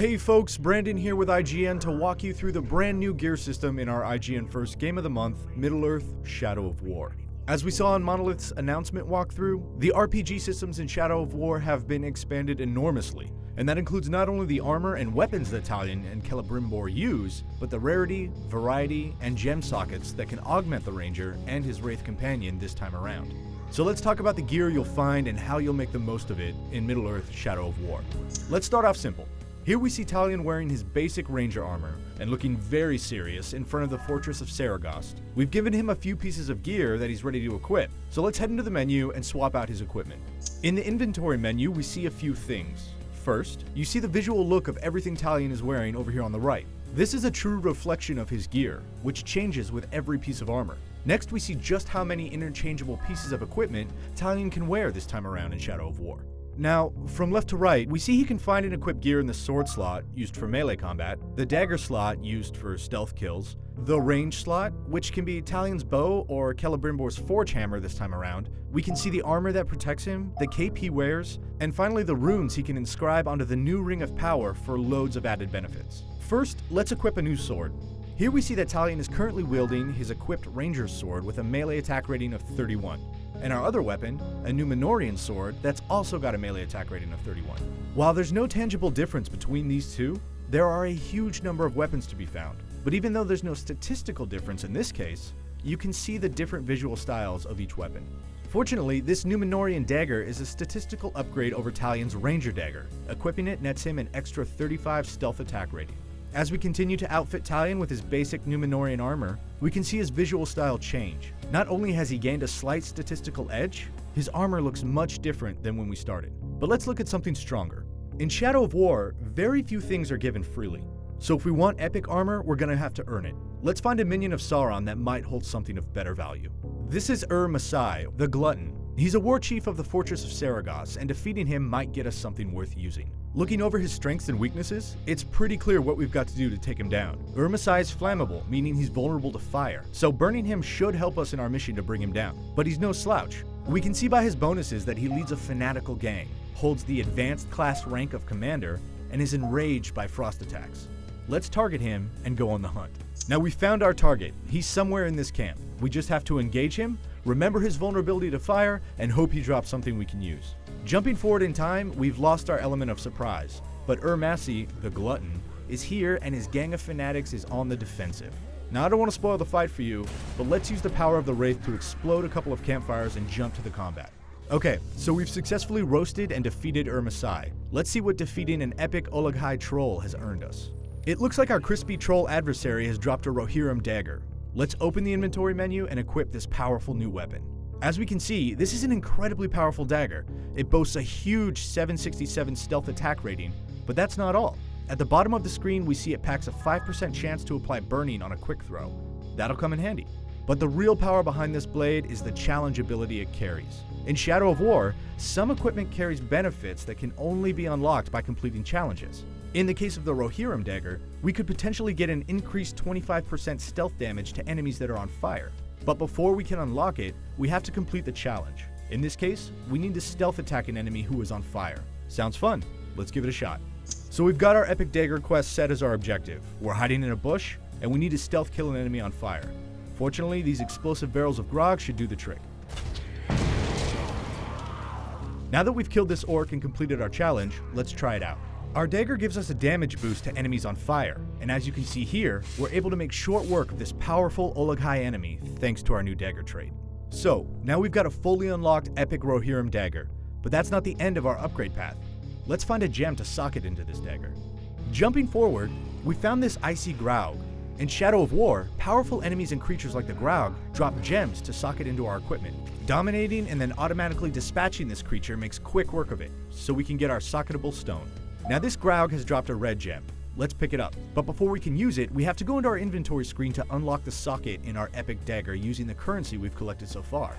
Hey folks, Brandon here with IGN to walk you through the brand new gear system in our IGN first game of the month, Middle-earth: Shadow of War. As we saw in Monolith's announcement walkthrough, the RPG systems in Shadow of War have been expanded enormously, and that includes not only the armor and weapons that Talion and Celebrimbor use, but the rarity, variety, and gem sockets that can augment the Ranger and his Wraith companion this time around. So let's talk about the gear you'll find and how you'll make the most of it in Middle-earth: Shadow of War. Let's start off simple. Here we see Talion wearing his basic ranger armor and looking very serious in front of the fortress of Saragost. We've given him a few pieces of gear that he's ready to equip, so let's head into the menu and swap out his equipment. In the inventory menu, we see a few things. First, you see the visual look of everything Talion is wearing over here on the right. This is a true reflection of his gear, which changes with every piece of armor. Next, we see just how many interchangeable pieces of equipment Talion can wear this time around in Shadow of War. Now, from left to right, we see he can find and equip gear in the sword slot, used for melee combat, the dagger slot, used for stealth kills, the range slot, which can be Talion's bow or Celebrimbor's forge hammer this time around. We can see the armor that protects him, the cape he wears, and finally the runes he can inscribe onto the new Ring of Power for loads of added benefits. First, let's equip a new sword. Here we see that Talion is currently wielding his equipped ranger's sword with a melee attack rating of 31. And our other weapon, a Nmenrean sword, that's also got a melee attack rating of 31. While there's no tangible difference between these two, there are a huge number of weapons to be found. But even though there's no statistical difference in this case, you can see the different visual styles of each weapon. Fortunately, this Nmenrean Dagger is a statistical upgrade over Talion's Ranger Dagger. Equipping it nets him an extra 35 stealth attack rating. As we continue to outfit Talion with his basic Nmenrean armor, we can see his visual style change. Not only has he gained a slight statistical edge, his armor looks much different than when we started. But let's look at something stronger. In Shadow of War, very few things are given freely. So if we want epic armor, we're gonna have to earn it. Let's find a minion of Sauron that might hold something of better value. This is Masai, the Glutton. He's a war chief of the fortress of Saragost, and defeating him might get us something worth using. Looking over his strengths and weaknesses, it's pretty clear what we've got to do to take him down. Masai is flammable, meaning he's vulnerable to fire, so burning him should help us in our mission to bring him down. But he's no slouch. We can see by his bonuses that he leads a fanatical gang, holds the advanced class rank of commander, and is enraged by frost attacks. Let's target him and go on the hunt. Now we found our target. He's somewhere in this camp. We just have to engage him, remember his vulnerability to fire, and hope he drops something we can use. Jumping forward in time, we've lost our element of surprise, but Masai, the Glutton, is here and his gang of fanatics is on the defensive. Now I don't want to spoil the fight for you, but let's use the power of the Wraith to explode a couple of campfires and jump to the combat. Okay, so we've successfully roasted and defeated Masai. Let's see what defeating an epic Ologhai troll has earned us. It looks like our crispy troll adversary has dropped a Rohirrim Dagger. Let's open the inventory menu and equip this powerful new weapon. As we can see, this is an incredibly powerful dagger. It boasts a huge 767 stealth attack rating, but that's not all. At the bottom of the screen, we see it packs a 5% chance to apply burning on a quick throw. That'll come in handy. But the real power behind this blade is the challenge ability it carries. In Shadow of War, some equipment carries benefits that can only be unlocked by completing challenges. In the case of the Rohirrim Dagger, we could potentially get an increased 25% stealth damage to enemies that are on fire. But before we can unlock it, we have to complete the challenge. In this case, we need to stealth attack an enemy who is on fire. Sounds fun. Let's give it a shot. So we've got our epic dagger quest set as our objective. We're hiding in a bush, and we need to stealth kill an enemy on fire. Fortunately, these explosive barrels of grog should do the trick. Now that we've killed this orc and completed our challenge, let's try it out. Our dagger gives us a damage boost to enemies on fire, and as you can see here, we're able to make short work of this powerful Ologhai enemy thanks to our new dagger trait. So, now we've got a fully unlocked epic Rohirrim Dagger, but that's not the end of our upgrade path. Let's find a gem to socket into this dagger. Jumping forward, we found this icy Graug. In Shadow of War, powerful enemies and creatures like the Graug drop gems to socket into our equipment. Dominating and then automatically dispatching this creature makes quick work of it, so we can get our Socketable Stone. Now this Graug has dropped a red gem. Let's pick it up. But before we can use it, we have to go into our inventory screen to unlock the socket in our epic dagger using the currency we've collected so far.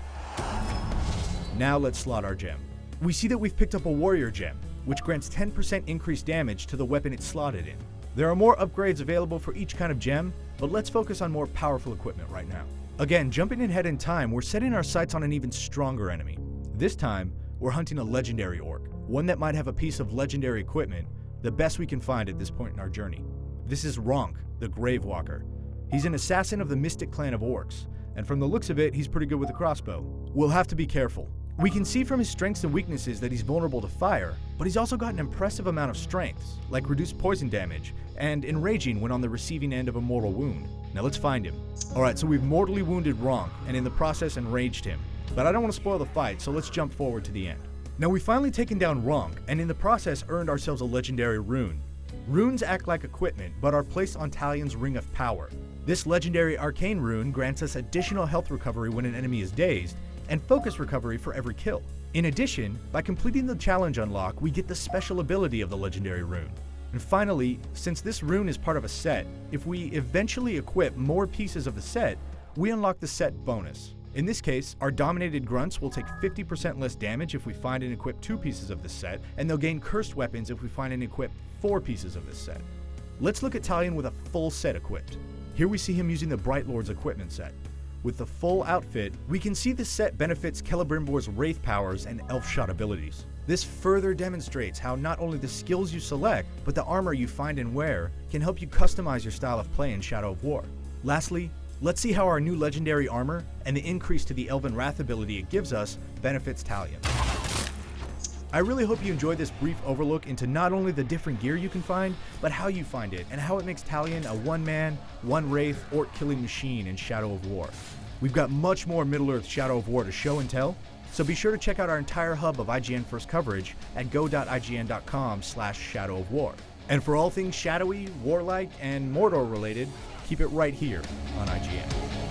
Now let's slot our gem. We see that we've picked up a warrior gem, which grants 10% increased damage to the weapon it's slotted in. There are more upgrades available for each kind of gem, but let's focus on more powerful equipment right now. Again, jumping ahead in time, we're setting our sights on an even stronger enemy. This time, we're hunting a legendary orc, one that might have a piece of legendary equipment, the best we can find at this point in our journey. This is Ronk, the Gravewalker. He's an assassin of the Mystic clan of orcs, and from the looks of it, he's pretty good with a crossbow. We'll have to be careful. We can see from his strengths and weaknesses that he's vulnerable to fire, but he's also got an impressive amount of strengths, like reduced poison damage, and enraging when on the receiving end of a mortal wound. Now let's find him. Alright, so we've mortally wounded Ronk, and in the process enraged him. But I don't want to spoil the fight, so let's jump forward to the end. Now we've finally taken down Ronk, and in the process earned ourselves a legendary rune. Runes act like equipment, but are placed on Talion's Ring of Power. This legendary arcane rune grants us additional health recovery when an enemy is dazed, and focus recovery for every kill. In addition, by completing the challenge unlock, we get the special ability of the legendary rune. And finally, since this rune is part of a set, if we eventually equip more pieces of the set, we unlock the set bonus. In this case, our dominated grunts will take 50% less damage if we find and equip 2 pieces of this set, and they'll gain cursed weapons if we find and equip 4 pieces of this set. Let's look at Talion with a full set equipped. Here we see him using the Bright Lord's equipment set. With the full outfit, we can see this set benefits Celebrimbor's Wraith powers and Elf Shot abilities. This further demonstrates how not only the skills you select, but the armor you find and wear can help you customize your style of play in Shadow of War. Lastly, let's see how our new legendary armor and the increase to the Elven Wrath ability it gives us benefits Talion. I really hope you enjoyed this brief overlook into not only the different gear you can find, but how you find it, and how it makes Talion a one-man, one-wraith, orc-killing machine in Shadow of War. We've got much more Middle-earth Shadow of War to show and tell, so be sure to check out our entire hub of IGN First coverage at go.ign.com/Shadow of War. And for all things shadowy, warlike, and Mordor related, keep it right here on IGN.